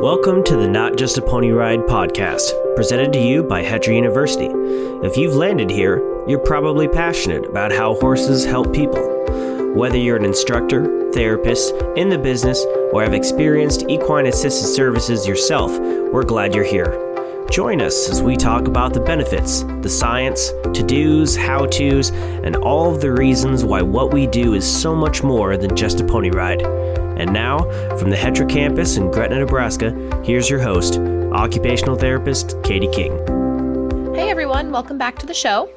Welcome to the Not Just a Pony Ride podcast, presented to you by Hetra University. If you've landed here, you're probably passionate about how horses help people. Whether you're an instructor, therapist, in the business, or have experienced equine assisted services yourself, we're glad you're here. Join us as we talk about the benefits, the science, to-dos, how-tos, and all of the reasons why what we do is so much more than just a pony ride. And now, from the Hetra campus in Gretna, Nebraska, here's your host, occupational therapist Katie King. Hey everyone, welcome back to the show.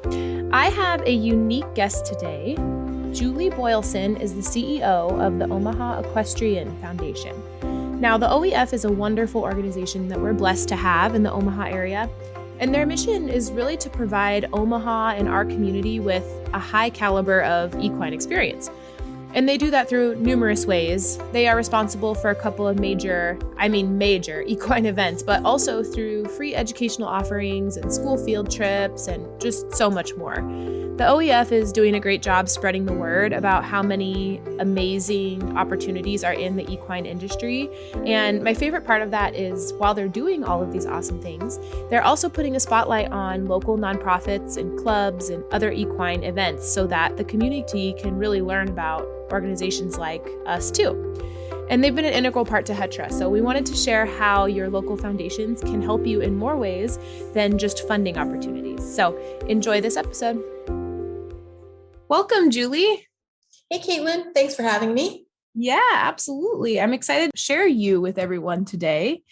I have a unique guest today. Julie Boilesen is the CEO of the Omaha Equestrian Foundation. Now, the OEF is a wonderful organization that we're blessed to have in the Omaha area, and their mission is really to provide Omaha and our community with a high caliber of equine experience. And they do that through numerous ways. They are responsible for a couple of major equine events, but also through free educational offerings and school field trips and just so much more. The OEF is doing a great job spreading the word about how many amazing opportunities are in the equine industry. And my favorite part of that is while they're doing all of these awesome things, they're also putting a spotlight on local nonprofits and clubs and other equine events so that the community can really learn about organizations like us too. And they've been an integral part to Hetra. So we wanted to share how your local foundations can help you in more ways than just funding opportunities. So enjoy this episode. Welcome, Julie. Hey, Caitlin. Thanks for having me. Yeah, absolutely. I'm excited to share you with everyone today.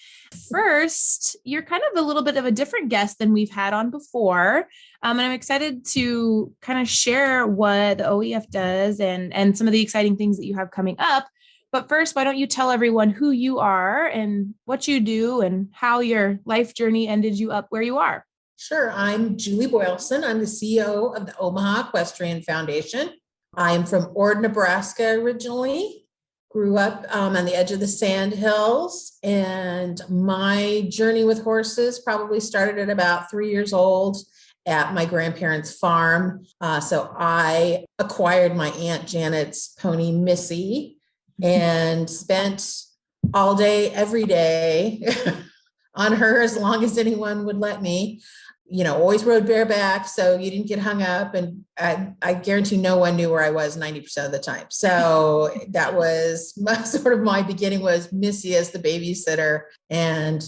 First, you're kind of a little bit of a different guest than we've had on before. And I'm excited to kind of share what the OEF does and some of the exciting things that you have coming up. But first, why don't you tell everyone who you are and what you do and how your life journey ended you up where you are? Sure. I'm Julie Boilesen. I'm the CEO of the Omaha Equestrian Foundation. I'm from Ord, Nebraska originally. Grew up on the edge of the sand hills, and my journey with horses probably started at about 3 years old at my grandparents' farm. So I acquired my Aunt Janet's pony, Missy, and spent all day, every day on her as long as anyone would let me. Always rode bareback, so you didn't get hung up. And I guarantee no one knew where I was 90% of the time. So that was my beginning, was Missy as the babysitter, and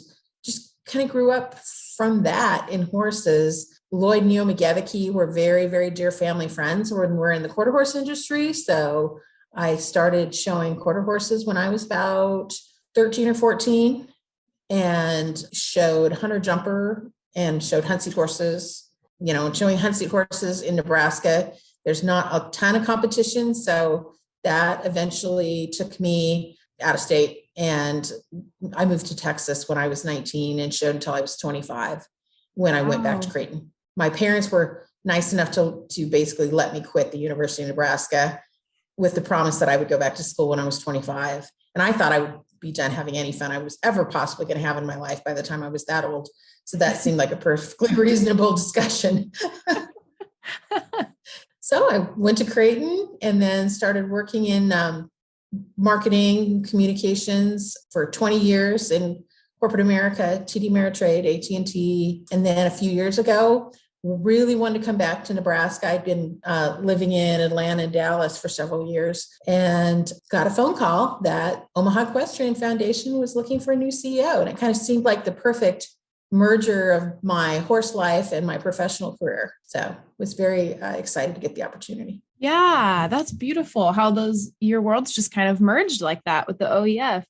just kind of grew up from that in horses. Lloyd and Neo McGevicky were very, very dear family friends when we're in the quarter horse industry. So I started showing quarter horses when I was about 13 or 14 and showed hunter jumper and showed hunt seat horses. Showing hunt seat horses in Nebraska, there's not a ton of competition. So that eventually took me out of state. And I moved to Texas when I was 19 and showed until I was 25 when I went back to Creighton. My parents were nice enough to basically let me quit the University of Nebraska with the promise that I would go back to school when I was 25. And I thought I would be done having any fun I was ever possibly going to have in my life by the time I was that old. So that seemed like a perfectly reasonable discussion. So I went to Creighton and then started working in marketing communications for 20 years in corporate America, TD Ameritrade, AT&T. And then a few years ago, really wanted to come back to Nebraska. I'd been living in Atlanta and Dallas for several years and got a phone call that Omaha Equestrian Foundation was looking for a new CEO. And it kind of seemed like the perfect merger of my horse life and my professional career. So was very excited to get the opportunity. Yeah, that's beautiful how your worlds just kind of merged like that with the OEF.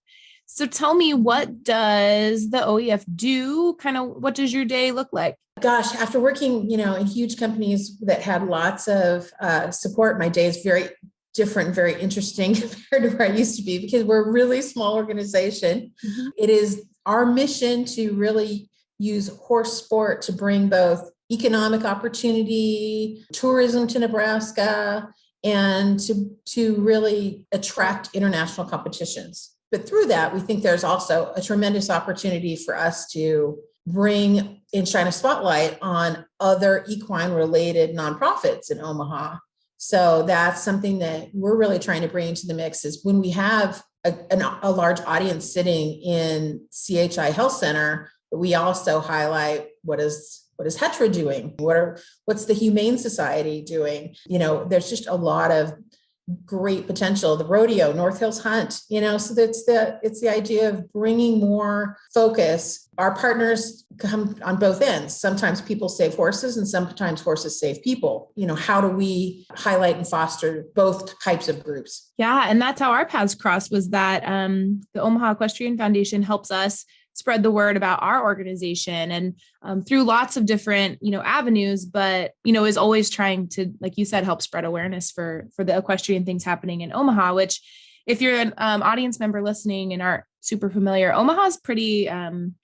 So tell me, what does the OEF do? Kind of what does your day look like? Gosh, after working, in huge companies that had lots of support, my day is very different and very interesting compared to where I used to be because we're a really small organization. Mm-hmm. It is our mission to really use horse sport to bring both economic opportunity, tourism to Nebraska, and to really attract international competitions. But through that, we think there's also a tremendous opportunity for us to bring and shine a spotlight on other equine-related nonprofits in Omaha. So that's something that we're really trying to bring into the mix is when we have a large audience sitting in CHI Health Center, but we also highlight what is HETRA doing? What's the Humane Society doing? There's just a lot of great potential. The rodeo, North Hills Hunt, so it's the idea of bringing more focus. Our partners come on both ends. Sometimes people save horses and sometimes horses save people. How do we highlight and foster both types of groups? Yeah. And that's how our paths crossed, was that the Omaha Equestrian Foundation helps us spread the word about our organization and through lots of different, avenues, but, is always trying to, like you said, help spread awareness for the equestrian things happening in Omaha, which if you're an audience member listening and aren't super familiar, Omaha's pretty,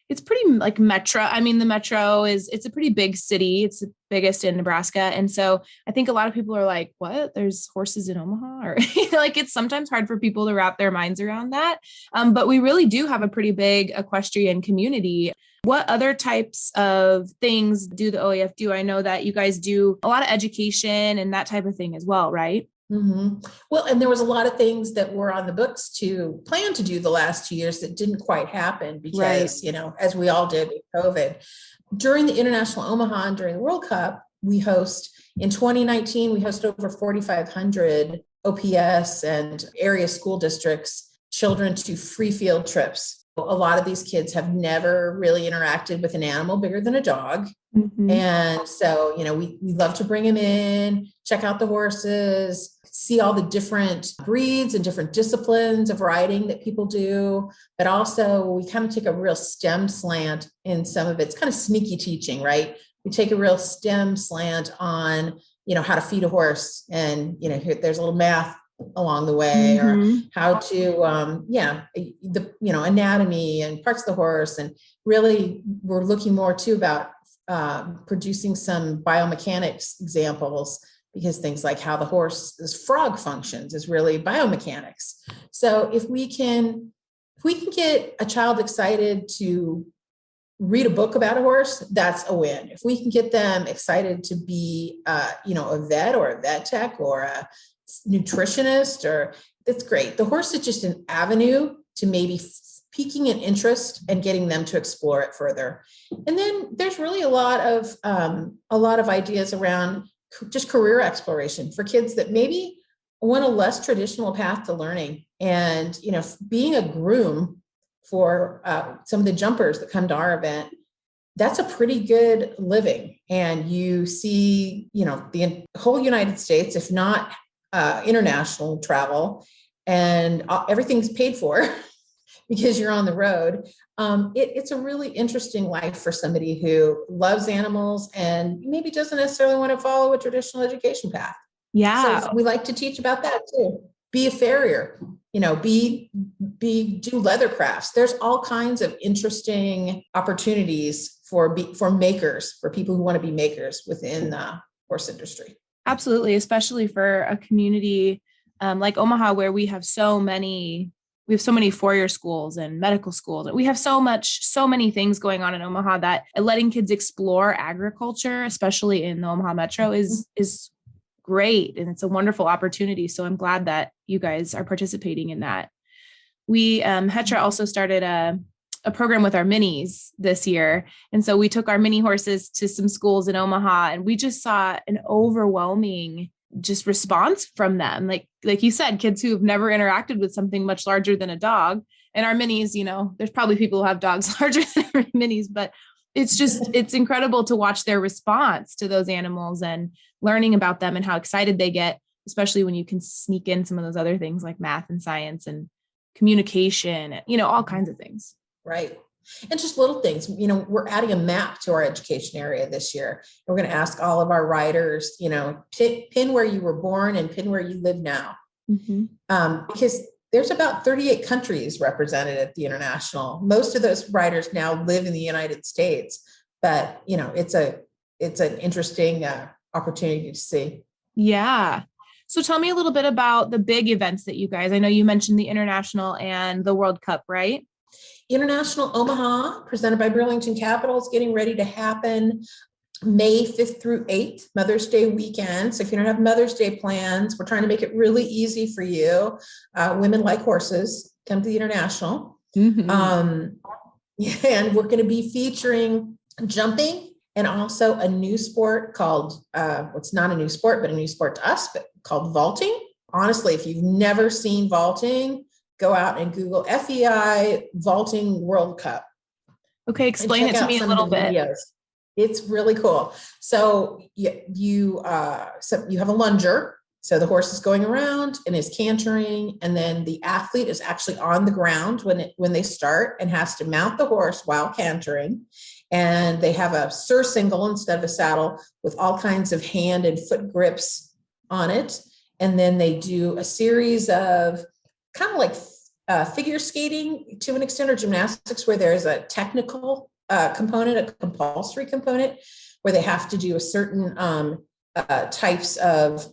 it's pretty like metro. I mean, the metro it's a pretty big city. It's the biggest in Nebraska. And so I think a lot of people are like, what? There's horses in Omaha? Or like, it's sometimes hard for people to wrap their minds around that. But we really do have a pretty big equestrian community. What other types of things do the OEF do? I know that you guys do a lot of education and that type of thing as well, right? Mm-hmm. Well, and there was a lot of things that were on the books to plan to do the last 2 years that didn't quite happen because, as we all did with COVID. During the International Omaha and during the World Cup, in 2019, we host over 4,500 OPS and area school districts, children to free field trips. A lot of these kids have never really interacted with an animal bigger than a dog. Mm-hmm. And so, we love to bring them in, check out the horses, see all the different breeds and different disciplines of riding that people do. But also we kind of take a real STEM slant in some of it's kind of sneaky teaching, right? We take a real STEM slant on, how to feed a horse and, there's a little math along the way, mm-hmm. or how to, anatomy and parts of the horse. And really we're looking more too about producing some biomechanics examples, because things like how the horse's frog functions is really biomechanics. So if we can get a child excited to read a book about a horse, that's a win. If we can get them excited to be, a vet or a vet tech or a nutritionist, that's great. The horse is just an avenue to maybe piquing an interest and getting them to explore it further. And then there's really a lot of ideas around just career exploration for kids that maybe want a less traditional path to learning. And, being a groom for some of the jumpers that come to our event, that's a pretty good living. And you see, the whole United States, if not international travel, and everything's paid for because you're on the road. It's a really interesting life for somebody who loves animals and maybe doesn't necessarily want to follow a traditional education path. Yeah. So we like to teach about that too. Be a farrier, do leather crafts. There's all kinds of interesting opportunities for makers, for people who want to be makers within the horse industry. Absolutely. Especially for a community like Omaha, where we have so many four-year schools and medical schools. We have so many things going on in Omaha that letting kids explore agriculture, especially in the Omaha Metro, is great. And it's a wonderful opportunity. So I'm glad that you guys are participating in that. We, HETRA also started a program with our minis this year. And so we took our mini horses to some schools in Omaha, and we just saw an overwhelming just response from them. Like you said, kids who have never interacted with something much larger than a dog. And our minis, there's probably people who have dogs larger than our minis, but it's incredible to watch their response to those animals and learning about them and how excited they get, especially when you can sneak in some of those other things like math and science and communication, all kinds of things. Right. And just little things, we're adding a map to our education area this year. We're going to ask all of our riders, pin where you were born and pin where you live now. Mm-hmm. Because there's about 38 countries represented at the International. Most of those riders now live in the United States, but it's an interesting opportunity to see. Yeah. So tell me a little bit about the big events that you guys, I know you mentioned the International and the World Cup, right? International Omaha, presented by Burlington Capital, is getting ready to happen May 5th through 8th, Mother's Day weekend. So if you don't have Mother's Day plans, we're trying to make it really easy for you. Women like horses. come to the International. Mm-hmm. And we're going to be featuring jumping and also a new sport called, it's not a new sport, but a new sport to us, but called vaulting. Honestly, if you've never seen vaulting, go out and Google FEI Vaulting World Cup. Okay, explain it to me a little bit. Videos. It's really cool. So you have a lunger. So the horse is going around and is cantering, and then the athlete is actually on the ground when they start and has to mount the horse while cantering. And they have a surcingle instead of a saddle with all kinds of hand and foot grips on it. And then they do a series of kind of like figure skating to an extent, or gymnastics, where there's a technical component, a compulsory component, where they have to do a certain types of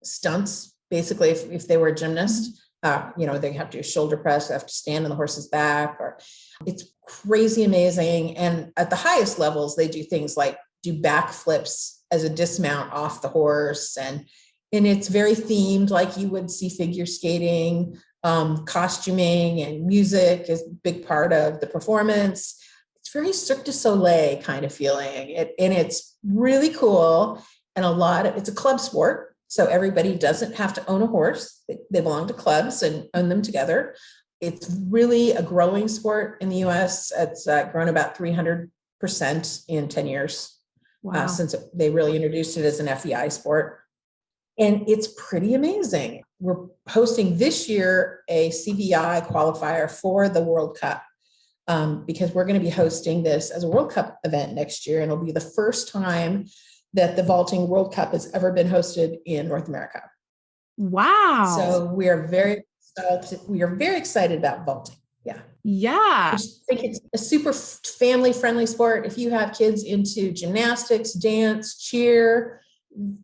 stunts. Basically, if they were a gymnast, they have to do a shoulder press, they have to stand on the horse's back, or it's crazy amazing. And at the highest levels, they do things like do backflips as a dismount off the horse. And it's very themed, like you would see figure skating. Costuming and music is a big part of the performance. It's very Cirque du Soleil kind of feeling. And it's really cool. And it's a club sport. So everybody doesn't have to own a horse. They belong to clubs and own them together. It's really a growing sport in the US. It's grown about 300% in 10 years. Wow. Since they really introduced it as an FEI sport. And it's pretty amazing. We're hosting this year a CBI qualifier for the World Cup because we're going to be hosting this as a World Cup event next year. And it'll be the first time that the Vaulting World Cup has ever been hosted in North America. Wow. So we are very excited about vaulting. Yeah. Yeah. I just think it's a super family-friendly sport. If you have kids into gymnastics, dance, cheer,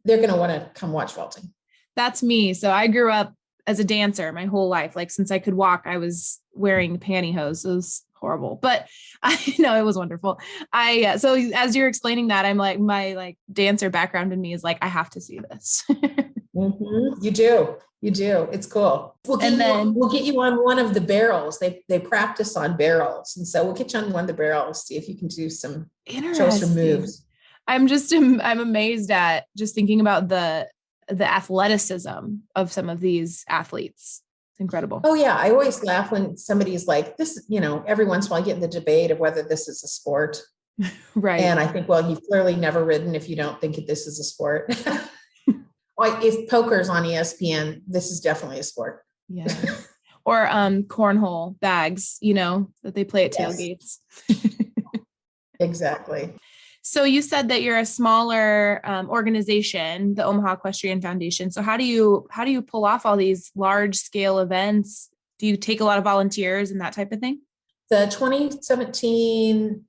they're going to want to come watch vaulting. That's me. So I grew up as a dancer my whole life. Like since I could walk, I was wearing pantyhose. It was horrible, but I know it was wonderful. So as you're explaining that, I'm like, my dancer background in me is like, I have to see this. Mm-hmm. You do. It's cool. We'll get you on one of the barrels. They practice on barrels. And so we'll get you on one of the barrels, see if you can do show us some moves. I'm amazed at just thinking about the athleticism of some of these athletes. It's incredible. Oh yeah. I always laugh when somebody's like this, every once in a while I get in the debate of whether this is a sport. Right. And I think, well, you've clearly never ridden if you don't think that this is a sport. If poker's on ESPN, this is definitely a sport. Yeah. Or cornhole bags, that they play at tailgates. Exactly. So you said that you're a smaller organization, the Omaha Equestrian Foundation. So how do you pull off all these large scale events? Do you take a lot of volunteers and that type of thing? The 2017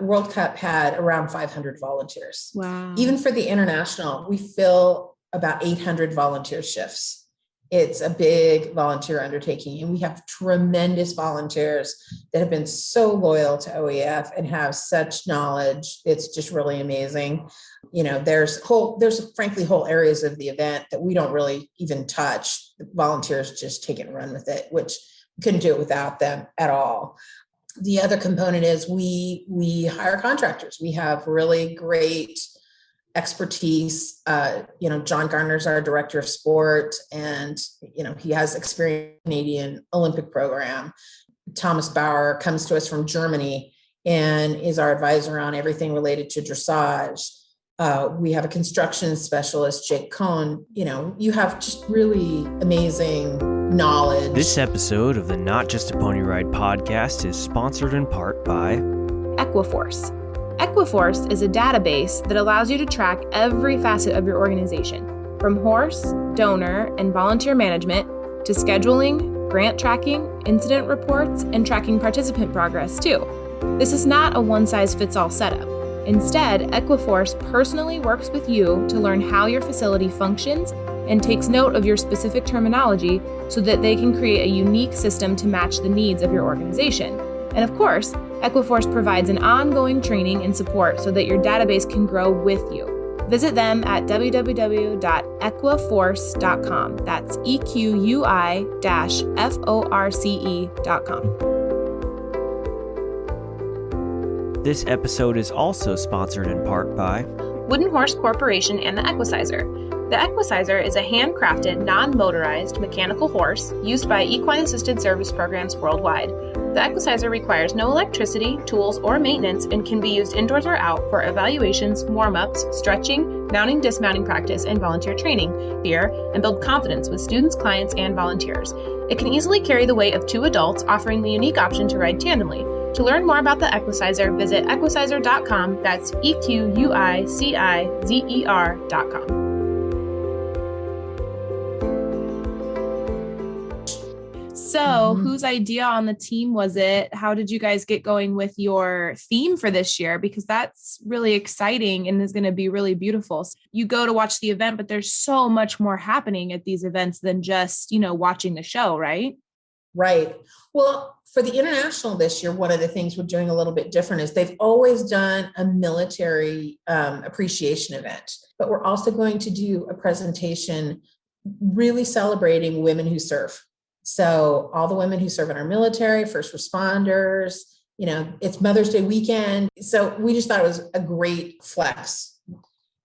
World Cup had around 500 volunteers. Wow. Even for the international, we fill about 800 volunteer shifts. It's a big volunteer undertaking, and we have tremendous volunteers that have been so loyal to OEF and have such knowledge. It's just really amazing. There's frankly whole areas of the event that we don't really even touch. The volunteers just take it and run with it, which we couldn't do it without them at all. The other component is we hire contractors. We have really great expertise. John Garner's our director of sport, and he has experience in the Canadian Olympic program. Thomas Bauer comes to us from Germany and is our advisor on everything related to dressage. We have a construction specialist, Jake Cohn. You have just really amazing knowledge. This episode of the Not Just a Pony Ride podcast is sponsored in part by Equiforce. Equiforce is a database that allows you to track every facet of your organization, from horse, donor, and volunteer management to scheduling, grant tracking, incident reports, and tracking participant progress too. This is not a one-size-fits-all setup. Instead, Equiforce personally works with you to learn how your facility functions and takes note of your specific terminology so that they can create a unique system to match the needs of your organization. And of course, Equiforce provides an ongoing training and support so that your database can grow with you. Visit them at www.equiforce.com. That's EQUI-FORCE.com. This episode is also sponsored in part by Wooden Horse Corporation and the Equicizer. The Equicizer is a handcrafted, non-motorized mechanical horse used by equine assisted service programs worldwide. The Equicizer requires no electricity, tools, or maintenance and can be used indoors or out for evaluations, warm-ups, stretching, mounting, dismounting practice, and volunteer training, and build confidence with students, clients, and volunteers. It can easily carry the weight of 2 adults, offering the unique option to ride tandemly. To learn more about the Equicizer, visit equicizer.com. That's EQUICIZER.com. So whose idea on the team was it? How did you guys get going with your theme for this year? Because that's really exciting and is going to be really beautiful. So you go to watch the event, but there's so much more happening at these events than just, watching the show, right? Right. Well, for the international this year, one of the things we're doing a little bit different is they've always done a military appreciation event, but we're also going to do a presentation really celebrating women who serve. So all the women who serve in our military, first responders, it's Mother's Day weekend. So we just thought it was a great flex.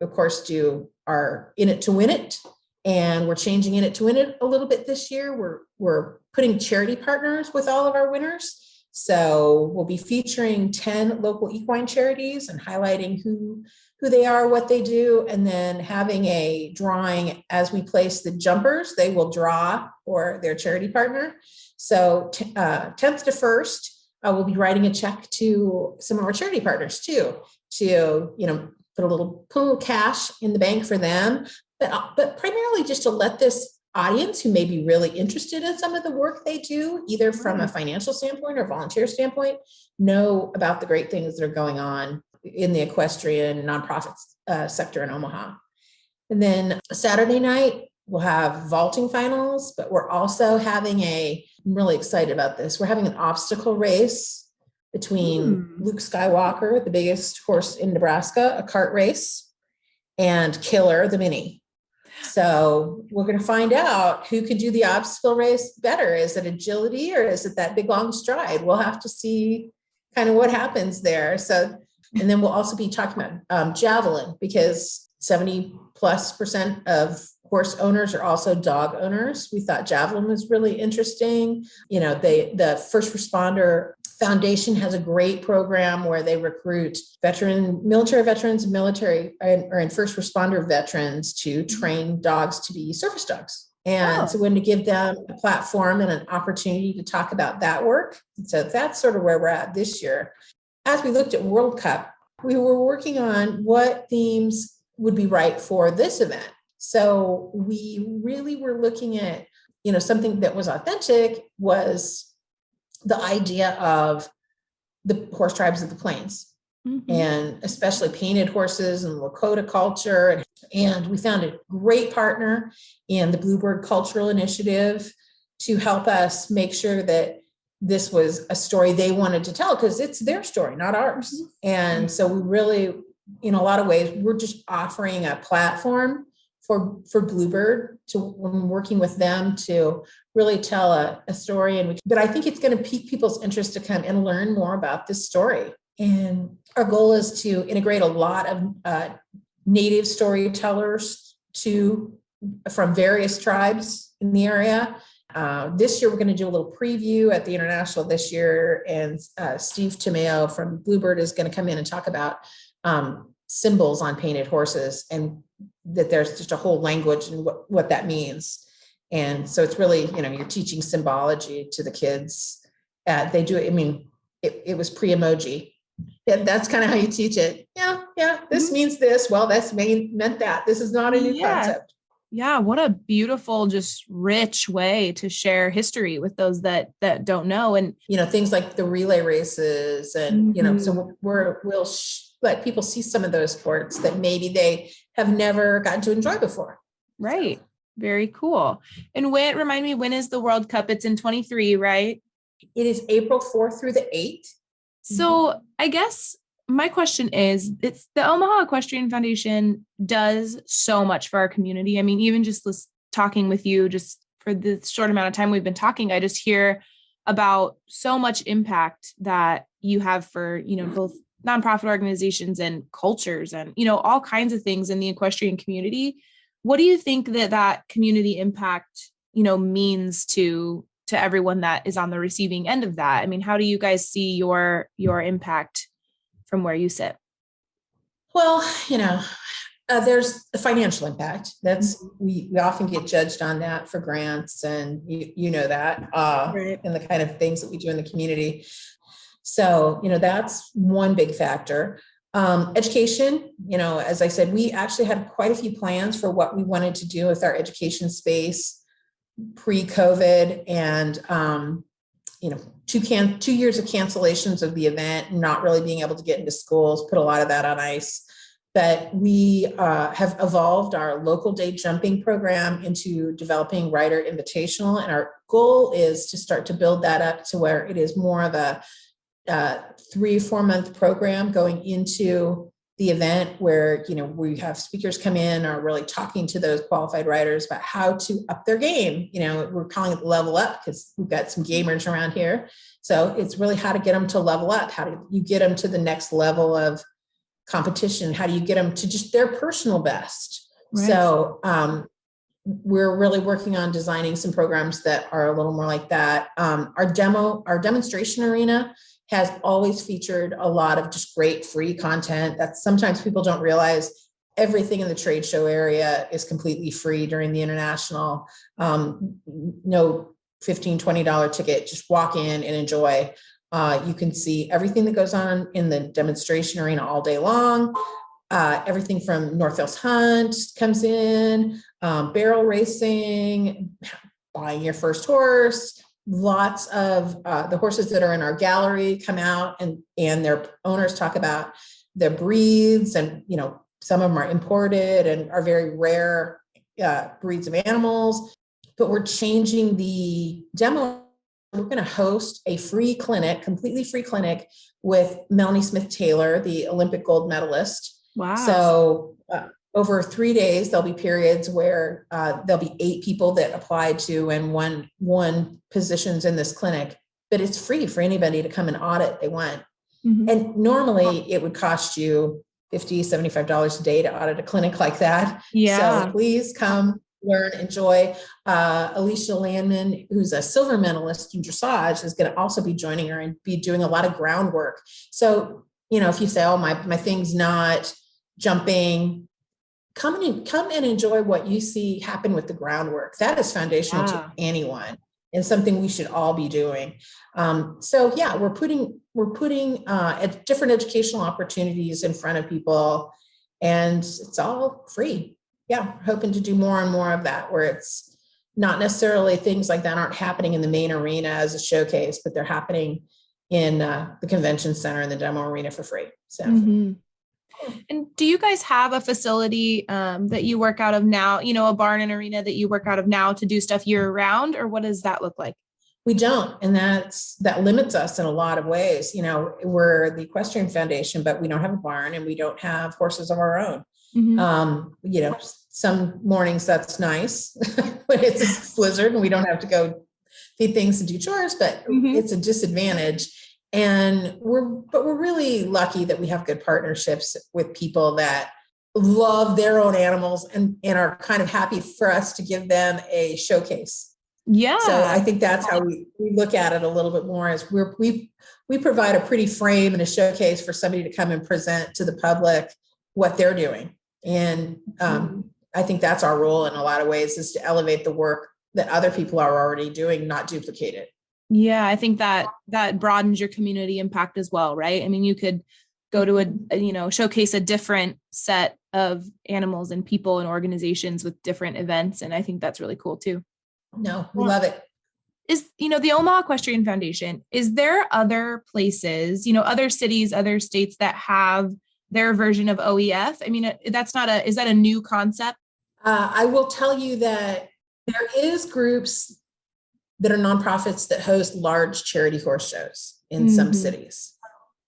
Of course, do our In It to Win It. And we're changing In It to Win It a little bit this year. We're putting charity partners with all of our winners. So we'll be featuring 10 local equine charities and highlighting who they are, what they do, and then having a drawing as we place the jumpers. They will draw for their charity partner. So 10th to 1st, we'll be writing a check to some of our charity partners too, to put a little pool of cash in the bank for them, but primarily just to let this audience who may be really interested in some of the work they do, either from a financial standpoint or volunteer standpoint, know about the great things that are going on in the equestrian nonprofit sector in Omaha. And then Saturday night, we'll have vaulting finals, but we're also having I'm really excited about this. We're having an obstacle race between Luke Skywalker, the biggest horse in Nebraska, a cart race, and Killer, the mini. So we're going to find out who could do the obstacle race better. Is it agility or is it that big long stride? We'll have to see kind of what happens there. So, and then we'll also be talking about javelin, because 70+% of horse owners are also dog owners. We thought javelin was really interesting. The First Responder Foundation has a great program where they recruit military veterans, and first responder veterans to train dogs to be service dogs. And so we're going to give them a platform and an opportunity to talk about that work. So that's sort of where we're at this year. As we looked at World Cup, we were working on what themes would be right for this event. So we really were looking at, something that was authentic was the idea of the horse tribes of the plains, and especially painted horses and Lakota culture. And we found a great partner in the Bluebird Cultural Initiative to help us make sure that this was a story they wanted to tell, because it's their story, not ours. And so we really, in a lot of ways, we're just offering a platform for Bluebird when working with them to really tell a story. But I think it's going to pique people's interest to come and learn more about this story. And our goal is to integrate a lot of native storytellers from various tribes in the area. This year, we're going to do a little preview at the International this year, and Steve Tomeo from Bluebird is going to come in and talk about symbols on painted horses, and that there's just a whole language and what that means. And so it's really, you're teaching symbology to the kids. They do it. I mean, it was pre-emoji. That's kind of how you teach it. Yeah. This means this. Well, that's meant that. This is not a new concept. Yeah. What a beautiful, just rich way to share history with those that don't know. And, things like the relay races and, so we'll let people see some of those sports that maybe they have never gotten to enjoy before. Right. Very cool. And remind me, when is the World Cup? It's in 2023, right? It is April 4th through the 8th. So I guess my question is, it's the Omaha Equestrian Foundation does so much for our community. I mean, even just talking with you, just for the short amount of time we've been talking, I just hear about so much impact that you have for, both nonprofit organizations and cultures and, all kinds of things in the equestrian community. What do you think that community impact, means to everyone that is on the receiving end of that? I mean, how do you guys see your impact from where you sit? Well, there's the financial impact. That's we often get judged on that for grants, and you know that, Right. and the kind of things that we do in the community. So, that's one big factor. Education, as I said, we actually had quite a few plans for what we wanted to do with our education space pre-COVID, and 2 years of cancellations of the event, not really being able to get into schools, put a lot of that on ice. But we have evolved our local day jumping program into developing Rider Invitational, and our goal is to start to build that up to where it is more of a 3-4 month program going into the event, where we have speakers come in, are really talking to those qualified riders about how to up their game. We're calling it level up because we've got some gamers around here. So it's really how to get them to level up. How do you get them to the next level of competition? How do you get them to just their personal best? Right. So we're really working on designing some programs that are a little more like that. Our demonstration arena has always featured a lot of just great free content that sometimes people don't realize. Everything in the trade show area is completely free during the international. No $15, $20 ticket, just walk in and enjoy. You can see everything that goes on in the demonstration arena all day long. Everything from North Hills Hunt comes in, barrel racing, buying your first horse. Lots of the horses that are in our gallery come out, and their owners talk about their breeds, and some of them are imported and are very rare breeds of animals. But we're changing the demo. We're going to host a free clinic, completely free clinic, with Melanie Smith Taylor, the Olympic gold medalist. Wow. So over 3 days, there'll be periods where there'll be 8 people that apply to and won positions in this clinic, but it's free for anybody to come and audit they want. Mm-hmm. And normally it would cost you $50, $75 a day to audit a clinic like that. Yeah. So please come, learn, enjoy. Alicia Landman, who's a silver medalist in dressage, is going to also be joining her and be doing a lot of groundwork. So, if you say, oh, my thing's not jumping, come and enjoy what you see happen with the groundwork. That is foundational to anyone, and something we should all be doing. So yeah, we're putting different educational opportunities in front of people, and it's all free. Yeah, hoping to do more and more of that, where it's not necessarily things like that aren't happening in the main arena as a showcase, but they're happening in the convention center and the demo arena for free. So. Mm-hmm. And do you guys have a facility that you work out of now, a barn and arena that you work out of now to do stuff year round, or what does that look like? We don't. And that limits us in a lot of ways. We're the Equestrian Foundation, but we don't have a barn and we don't have horses of our own. Mm-hmm. Some mornings that's nice when it's a blizzard and we don't have to go feed things and do chores, but mm-hmm. It's a disadvantage. And we're really lucky that we have good partnerships with people that love their own animals and are kind of happy for us to give them a showcase. Yeah. So I think that's how we look at it a little bit more, as we provide a pretty frame and a showcase for somebody to come and present to the public what they're doing. And I think that's our role in a lot of ways, is to elevate the work that other people are already doing, not duplicate it. Yeah, I think that broadens your community impact as well, right? I mean, you could go to showcase a different set of animals and people and organizations with different events. And I think that's really cool too. No, we love it. Is, the Omaha Equestrian Foundation, is there other places, other cities, other states that have their version of OEF? I mean, is that a new concept? I will tell you that there is groups that are nonprofits that host large charity horse shows in mm-hmm. some cities.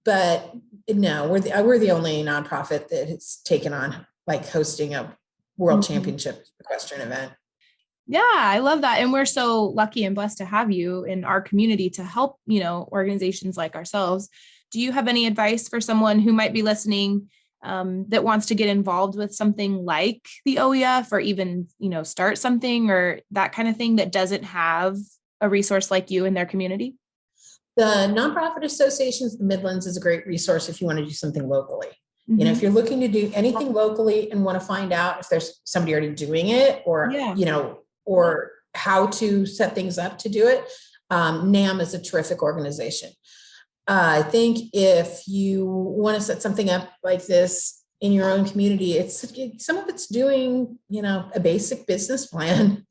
but no, we're the only nonprofit that has taken on like hosting a world championship equestrian event. Yeah, I love that. And we're so lucky and blessed to have you in our community to help, organizations like ourselves. Do you have any advice for someone who might be listening that wants to get involved with something like the OEF or even, start something or that kind of thing that doesn't have a resource like you in their community? The Nonprofit Associations of the Midlands is a great resource if you want to do something locally. Mm-hmm. If you're looking to do anything locally and want to find out if there's somebody already doing it or, or how to set things up to do it, NAM is a terrific organization. I think if you want to set something up like this in your own community, some of it's doing, a basic business plan.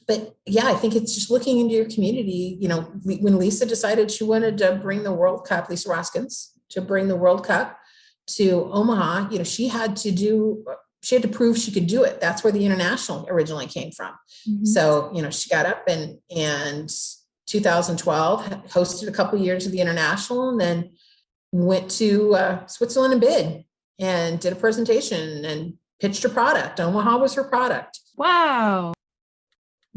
But yeah, I think it's just looking into your community. When Lisa decided she wanted to bring the World Cup, Lisa Roskins, to bring the World Cup to Omaha, she had to prove she could do it. That's where the international originally came from. Mm-hmm. So, she got up and 2012 hosted a couple of years of the international and then went to Switzerland and bid and did a presentation and pitched her product. Omaha was her product. Wow.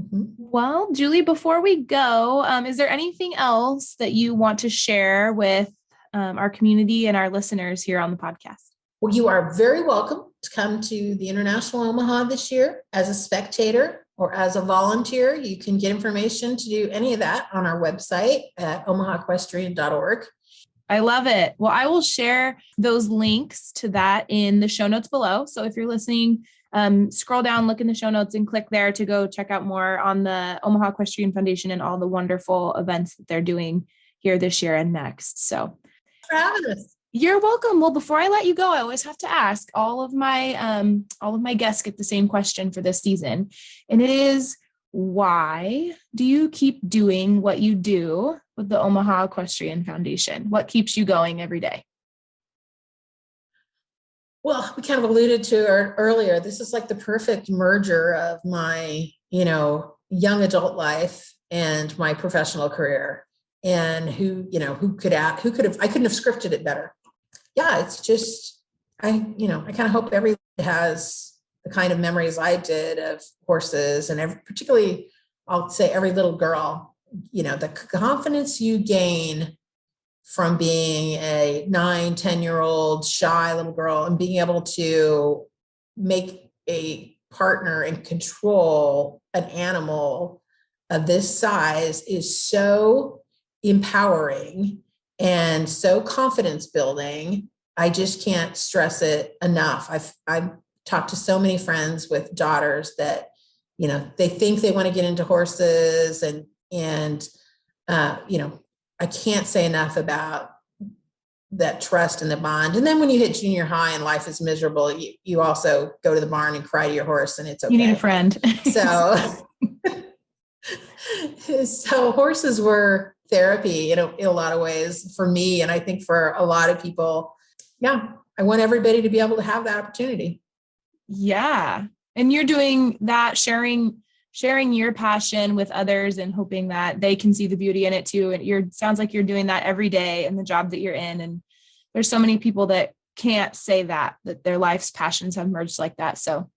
Mm-hmm. Well, Julie, before we go, is there anything else that you want to share with our community and our listeners here on the podcast? Well, you are very welcome to come to the International Omaha this year as a spectator or as a volunteer. You can get information to do any of that on our website at omahaequestrian.org. I love it. Well, I will share those links to that in the show notes below. So if you're listening, scroll down, look in the show notes and click there to go check out more on the Omaha Equestrian Foundation and all the wonderful events that they're doing here this year and next. So thanks for having us. You're welcome. Well, before I let you go, I always have to ask all of my guests get the same question for this season. And it is, why do you keep doing what you do with the Omaha Equestrian Foundation? What keeps you going every day? Well, we kind of alluded to it earlier. This is like the perfect merger of my, young adult life and my professional career. And I couldn't have scripted it better. Yeah, it's just, I kind of hope everyone has the kind of memories I did of horses and particularly, I'll say every little girl, the confidence you gain from being a 9-10-year-old shy little girl and being able to make a partner and control an animal of this size is so empowering and so confidence building. I just can't stress it enough. I've talked to so many friends with daughters that, they think they want to get into horses and I can't say enough about that trust and the bond. And then when you hit junior high and life is miserable, you also go to the barn and cry to your horse and it's okay. You need a friend. So horses were therapy, in a lot of ways for me. And I think for a lot of people, yeah, I want everybody to be able to have that opportunity. Yeah. And you're doing that, sharing your passion with others and hoping that they can see the beauty in it too. And sounds like you're doing that every day in the job that you're in. And there's so many people that can't say that their life's passions have merged like that. So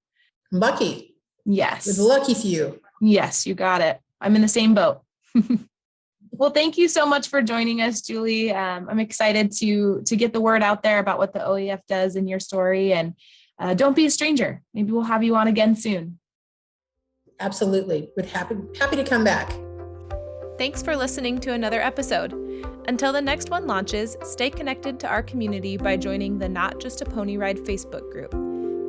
lucky. Yes. With the lucky few. Yes, you got it. I'm in the same boat. Well, thank you so much for joining us, Julie. I'm excited to get the word out there about what the OEF does in your story. And don't be a stranger. Maybe we'll have you on again soon. Absolutely. Would happy to come back. Thanks for listening to another episode. Until the next one launches, stay connected to our community by joining the Not Just a Pony Ride Facebook group.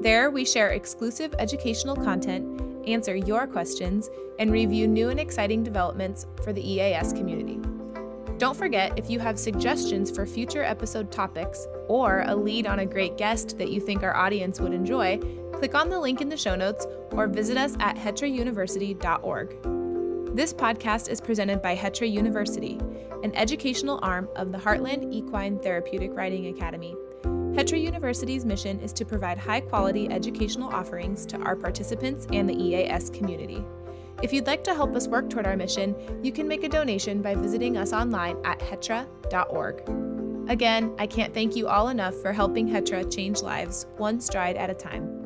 There, we share exclusive educational content, answer your questions, and review new and exciting developments for the EAS community. Don't forget, if you have suggestions for future episode topics or a lead on a great guest that you think our audience would enjoy, click on the link in the show notes or visit us at hetrauniversity.org. This podcast is presented by Hetra University, an educational arm of the Heartland Equine Therapeutic Riding Academy. Hetra University's mission is to provide high-quality educational offerings to our participants and the EAS community. If you'd like to help us work toward our mission, you can make a donation by visiting us online at hetra.org. Again, I can't thank you all enough for helping Hetra change lives one stride at a time.